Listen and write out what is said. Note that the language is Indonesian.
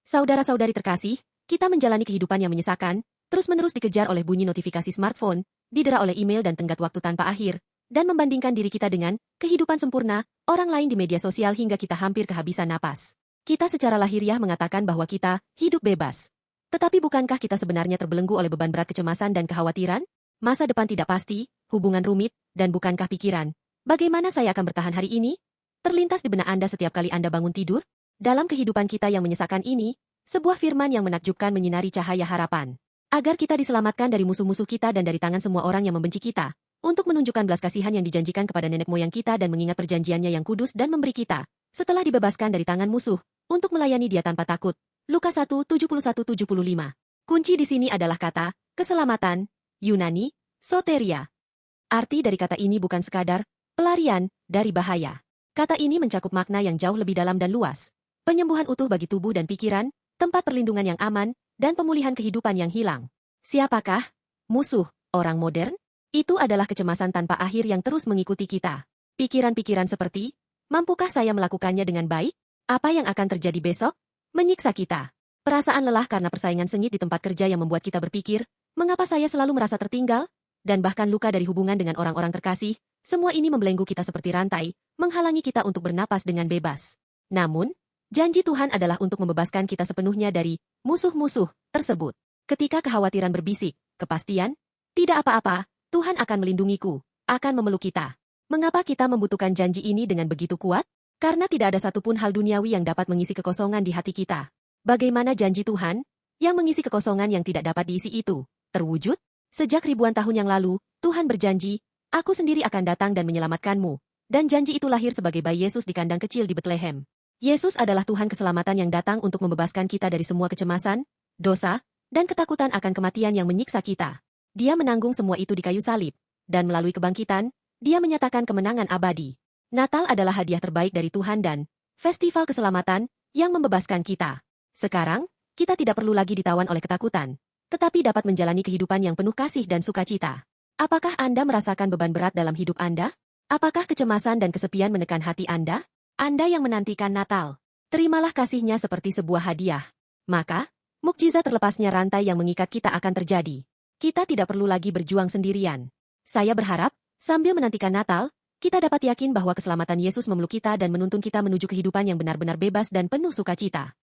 Saudara-saudari terkasih, kita menjalani kehidupan yang menyesakan, terus-menerus dikejar oleh bunyi notifikasi smartphone, didera oleh email dan tenggat waktu tanpa akhir, dan membandingkan diri kita dengan kehidupan sempurna, orang lain di media sosial hingga kita hampir kehabisan napas. Kita secara lahiriah mengatakan bahwa kita hidup bebas. Tetapi bukankah kita sebenarnya terbelenggu oleh beban berat kecemasan dan kekhawatiran? Masa depan tidak pasti, hubungan rumit, dan bukankah pikiran, bagaimana saya akan bertahan hari ini? Terlintas di benak Anda setiap kali Anda bangun tidur? Dalam kehidupan kita yang menyesakan ini, sebuah firman yang menakjubkan menyinari cahaya harapan. Agar kita diselamatkan dari musuh-musuh kita dan dari tangan semua orang yang membenci kita. Untuk menunjukkan belas kasihan yang dijanjikan kepada nenek moyang kita dan mengingat perjanjiannya yang kudus dan memberi kita, setelah dibebaskan dari tangan musuh, untuk melayani dia tanpa takut. Lukas 1:71-75. Kunci di sini adalah kata, keselamatan, Yunani, soteria. Arti dari kata ini bukan sekadar pelarian dari bahaya. Kata ini mencakup makna yang jauh lebih dalam dan luas. Penyembuhan utuh bagi tubuh dan pikiran, tempat perlindungan yang aman, dan pemulihan kehidupan yang hilang. Siapakah musuh orang modern? Itu adalah kecemasan tanpa akhir yang terus mengikuti kita. Pikiran-pikiran seperti, mampukah saya melakukannya dengan baik? Apa yang akan terjadi besok? Menyiksa kita. Perasaan lelah karena persaingan sengit di tempat kerja yang membuat kita berpikir, mengapa saya selalu merasa tertinggal? Dan bahkan luka dari hubungan dengan orang-orang terkasih, semua ini membelenggu kita seperti rantai, menghalangi kita untuk bernapas dengan bebas. Namun, janji Tuhan adalah untuk membebaskan kita sepenuhnya dari musuh-musuh tersebut. Ketika kekhawatiran berbisik, kepastian, tidak apa-apa, Tuhan akan melindungiku, akan memeluk kita. Mengapa kita membutuhkan janji ini dengan begitu kuat? Karena tidak ada satupun hal duniawi yang dapat mengisi kekosongan di hati kita. Bagaimana janji Tuhan, yang mengisi kekosongan yang tidak dapat diisi itu, terwujud? Sejak ribuan tahun yang lalu, Tuhan berjanji, aku sendiri akan datang dan menyelamatkanmu. Dan janji itu lahir sebagai bayi Yesus di kandang kecil di Betlehem. Yesus adalah Tuhan keselamatan yang datang untuk membebaskan kita dari semua kecemasan, dosa, dan ketakutan akan kematian yang menyiksa kita. Dia menanggung semua itu di kayu salib, dan melalui kebangkitan, dia menyatakan kemenangan abadi. Natal adalah hadiah terbaik dari Tuhan dan festival keselamatan yang membebaskan kita. Sekarang, kita tidak perlu lagi ditawan oleh ketakutan, tetapi dapat menjalani kehidupan yang penuh kasih dan sukacita. Apakah Anda merasakan beban berat dalam hidup Anda? Apakah kecemasan dan kesepian menekan hati Anda? Anda yang menantikan Natal, terimalah kasihnya seperti sebuah hadiah. Maka, mukjizat terlepasnya rantai yang mengikat kita akan terjadi. Kita tidak perlu lagi berjuang sendirian. Saya berharap, sambil menantikan Natal, kita dapat yakin bahwa keselamatan Yesus memeluk kita dan menuntun kita menuju kehidupan yang benar-benar bebas dan penuh sukacita.